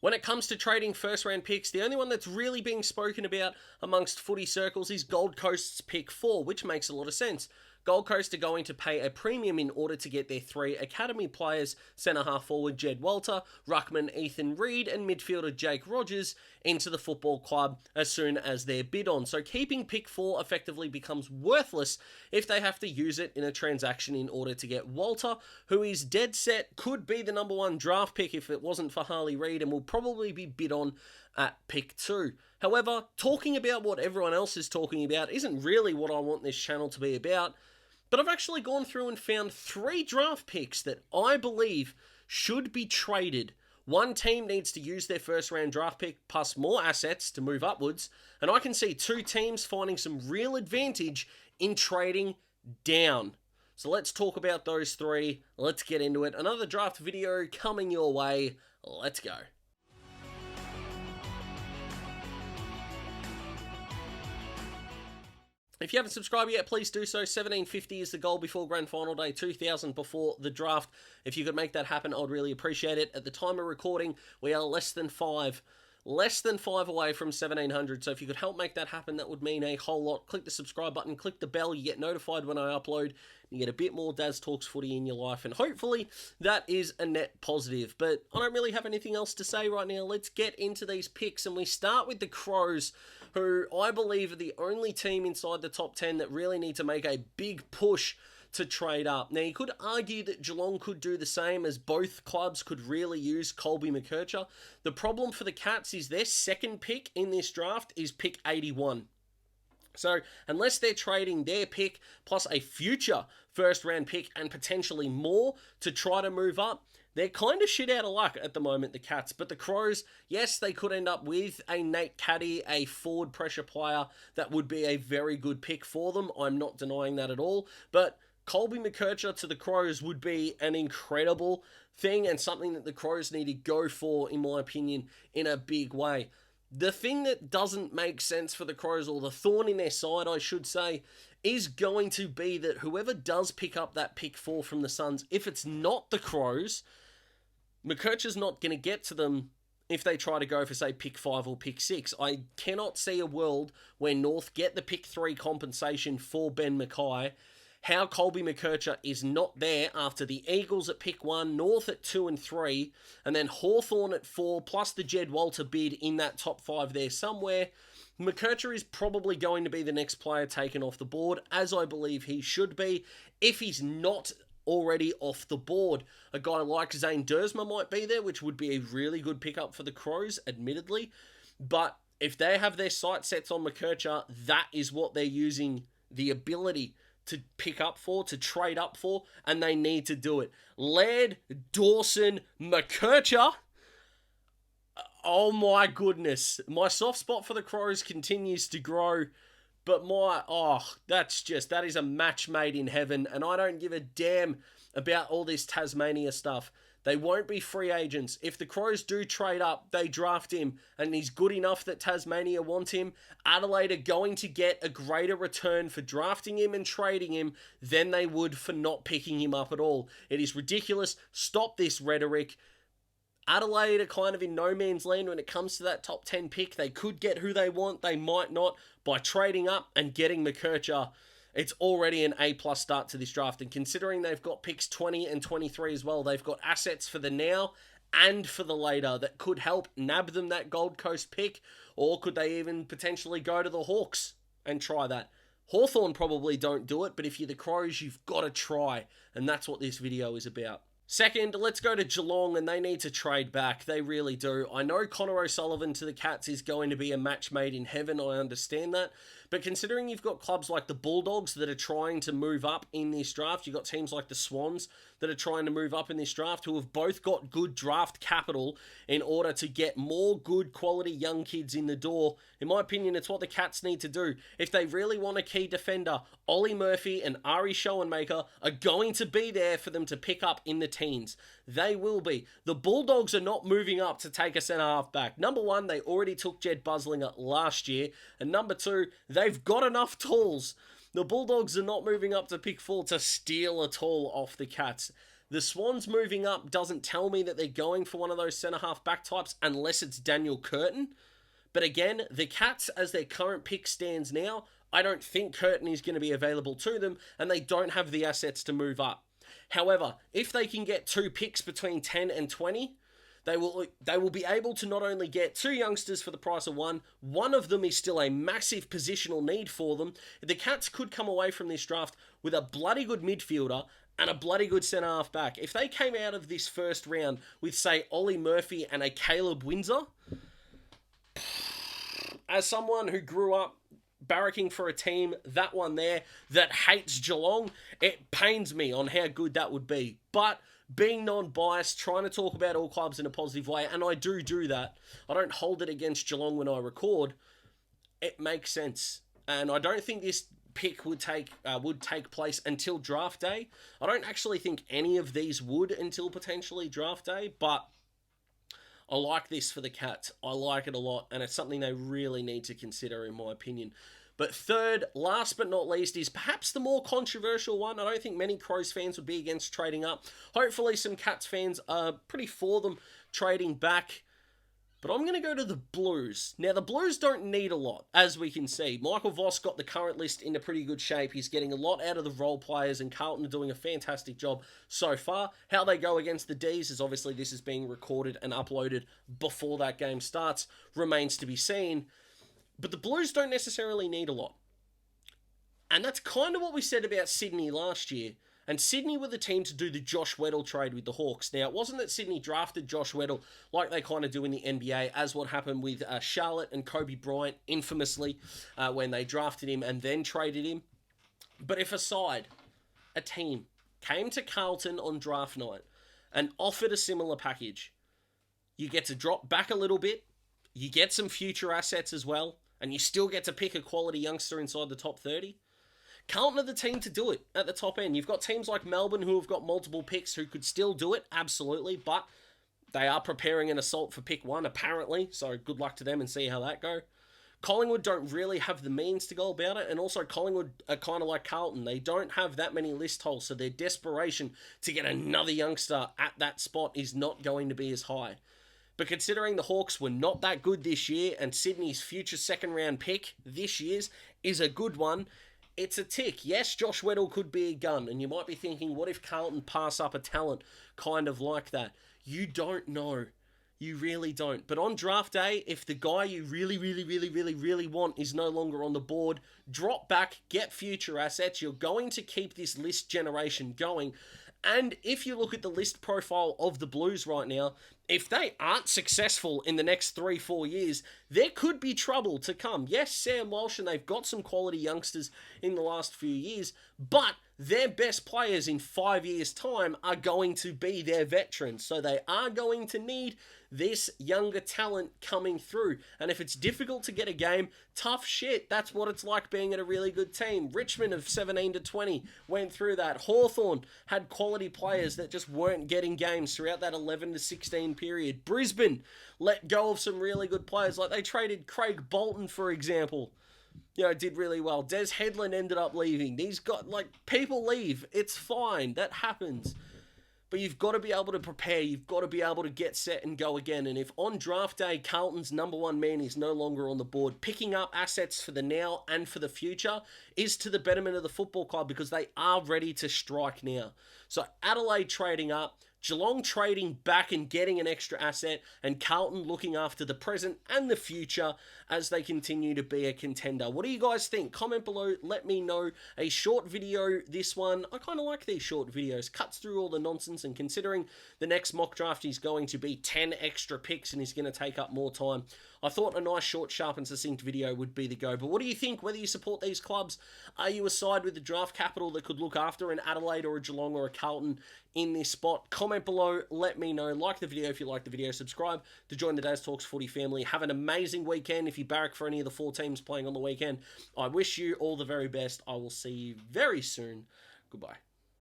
When it comes to trading first round picks, the only one that's really being spoken about amongst footy circles is Gold Coast's pick 4, which makes a lot of sense. Gold Coast are going to pay a premium in order to get their 3 academy players, centre half forward Jed Walter, ruckman Ethan Reid, and midfielder Jake Rogers into the football club as soon as they're bid on. So keeping pick 4 effectively becomes worthless if they have to use it in a transaction in order to get Walter, who is dead set, could be the number 1 draft pick if it wasn't for Harley Reid, and will probably be bid on at pick 2. However, talking about what everyone else is talking about isn't really what I want this channel to be about. But I've actually gone through and found 3 draft picks that I believe should be traded. One team needs to use their first round draft pick plus more assets to move upwards, and I can see 2 teams finding some real advantage in trading down. So let's talk about those 3. Let's get into it. Another draft video coming your way. Let's go. If you haven't subscribed yet, please do so. 1750 is the goal before Grand Final Day, 2000 before the draft. If you could make that happen, I'd really appreciate it. At the time of recording, we are less than 5 away from 1700. So if you could help make that happen, that would mean a whole lot. Click the subscribe button, click the bell, you get notified when I upload. You get a bit more Daz Talks footy in your life, and hopefully that is a net positive. But I don't really have anything else to say right now. Let's get into these picks, and we start with the Crows, who I believe are the only team inside the top 10 that really need to make a big push to trade up. Now, you could argue that Geelong could do the same, as both clubs could really use Colby McKercher. The problem for the Cats is their second pick in this draft is pick 81. So, unless they're trading their pick plus a future first round pick and potentially more to try to move up, they're kind of shit out of luck at the moment, the Cats. But the Crows, yes, they could end up with a Nate Caddy, a forward pressure player that would be a very good pick for them. I'm not denying that at all. But Colby McKercher to the Crows would be an incredible thing, and something that the Crows need to go for, in my opinion, in a big way. The thing that doesn't make sense for the Crows, or the thorn in their side, I should say, is going to be that whoever does pick up that pick 4 from the Suns, if it's not the Crows, McKercher's not going to get to them if they try to go for, say, pick 5 or pick 6. I cannot see a world where North get the pick 3 compensation for Ben Mackay. How Colby McKercher is not there after the Eagles at pick 1, North at 2 and 3, and then Hawthorn at 4, plus the Jed Walter bid in that top 5 there somewhere. McKercher is probably going to be the next player taken off the board, as I believe he should be, if he's not already off the board. A guy like Zane Dersma might be there, which would be a really good pickup for the Crows, admittedly. But if they have their sight sets on McKercher, that is what they're using the ability to pick up for, to trade up for, and they need to do it. Laird, Dawson, McKercher. Oh my goodness. My soft spot for the Crows continues to grow, but that is a match made in heaven, and I don't give a damn about all this Tasmania stuff. They won't be free agents. If the Crows do trade up, they draft him, and he's good enough that Tasmania want him. Adelaide are going to get a greater return for drafting him and trading him than they would for not picking him up at all. It is ridiculous. Stop this rhetoric. Adelaide are kind of in no man's land when it comes to that top 10 pick. They could get who they want. They might not. By trading up and getting McKercher, it's already an A+ start to this draft. And considering they've got picks 20 and 23 as well, they've got assets for the now and for the later that could help nab them that Gold Coast pick. Or could they even potentially go to the Hawks and try that? Hawthorn probably don't do it, but if you're the Crows, you've got to try. And that's what this video is about. Second, let's go to Geelong, and they need to trade back. They really do. I know Connor O'Sullivan to the Cats is going to be a match made in heaven. I understand that. But considering you've got clubs like the Bulldogs that are trying to move up in this draft, you've got teams like the Swans that are trying to move up in this draft, who have both got good draft capital in order to get more good quality young kids in the door. In my opinion, it's what the Cats need to do. If they really want a key defender, Ollie Murphy and Ari Schoenmaker are going to be there for them to pick up in the teens. They will be. The Bulldogs are not moving up to take a centre-half back. Number one, they already took Jed Buslinger last year. And number two, they've got enough tools. The Bulldogs are not moving up to pick 4 to steal a tall off the Cats. The Swans moving up doesn't tell me that they're going for one of those centre-half back types unless it's Daniel Curtin. But again, the Cats, as their current pick stands now, I don't think Curtin is going to be available to them, and they don't have the assets to move up. However, if they can get 2 picks between 10 and 20, they will be able to not only get 2 youngsters for the price of one of them is still a massive positional need for them. The Cats could come away from this draft with a bloody good midfielder and a bloody good centre-half back. If they came out of this first round with, say, Ollie Murphy and a Caleb Windsor, as someone who grew up barracking for a team, that one there, that hates Geelong, it pains me on how good that would be. But being non-biased, trying to talk about all clubs in a positive way, and I do that. I don't hold it against Geelong when I record. It makes sense. And I don't think this pick would take place until draft day. I don't actually think any of these would until potentially draft day, but I like this for the Cats. I like it a lot, and it's something they really need to consider, in my opinion. But third, last but not least, is perhaps the more controversial one. I don't think many Crows fans would be against trading up. Hopefully some Cats fans are pretty for them trading back. But I'm going to go to the Blues. Now, the Blues don't need a lot, as we can see. Michael Voss got the current list into pretty good shape. He's getting a lot out of the role players, and Carlton are doing a fantastic job so far. How they go against the Ds is obviously this is being recorded and uploaded before that game starts. Remains to be seen. But the Blues don't necessarily need a lot. And that's kind of what we said about Sydney last year. And Sydney were the team to do the Josh Weddle trade with the Hawks. Now, it wasn't that Sydney drafted Josh Weddle like they kind of do in the NBA, as what happened with Charlotte and Kobe Bryant, infamously, when they drafted him and then traded him. But if a team came to Carlton on draft night and offered a similar package, you get to drop back a little bit, you get some future assets as well, and you still get to pick a quality youngster inside the top 30, Carlton are the team to do it at the top end. You've got teams like Melbourne who have got multiple picks who could still do it, absolutely, but they are preparing an assault for pick 1, apparently, so good luck to them and see how that go. Collingwood don't really have the means to go about it, and also Collingwood are kind of like Carlton. They don't have that many list holes, so their desperation to get another youngster at that spot is not going to be as high. But considering the Hawks were not that good this year, and Sydney's future second-round pick this year's is a good one, it's a tick. Yes, Josh Weddle could be a gun, and you might be thinking, what if Carlton pass up a talent kind of like that? You don't know. You really don't. But on draft day, if the guy you really want is no longer on the board, drop back, get future assets. You're going to keep this list generation going. And if you look at the list profile of the Blues right now, if they aren't successful in the next 3-4 years, there could be trouble to come. Yes, Sam Walsh, and they've got some quality youngsters in the last few years, but their best players in 5 years' time are going to be their veterans. So they are going to need this younger talent coming through. And if it's difficult to get a game, tough shit. That's what it's like being at a really good team. Richmond of 17 to 20 went through that. Hawthorn had quality players that just weren't getting games throughout that 11 to 16 period. Brisbane let go of some really good players. Like they traded Craig Bolton, for example. Did really well. Des Headland ended up leaving. People leave. It's fine. That happens. But you've got to be able to prepare. You've got to be able to get set and go again. And if on draft day, Carlton's number one man is no longer on the board, picking up assets for the now and for the future is to the betterment of the football club because they are ready to strike now. So Adelaide trading up, Geelong trading back and getting an extra asset, and Carlton looking after the present and the future as they continue to be a contender. What do you guys think? Comment below, let me know. A short video, this one. I kind of like these short videos. Cuts through all the nonsense, and considering the next mock draft is going to be 10 extra picks and is going to take up more time, I thought a nice, short, sharp and succinct video would be the go. But what do you think? Whether you support these clubs, are you a side with the draft capital that could look after an Adelaide or a Geelong or a Carlton in this spot? Comment below, let me know. Like the video if you like the video. Subscribe to join the Daz Talks Footy family. Have an amazing weekend if you barrack for any of the 4 teams playing on the weekend. I wish you all the very best. I will see you very soon. Goodbye.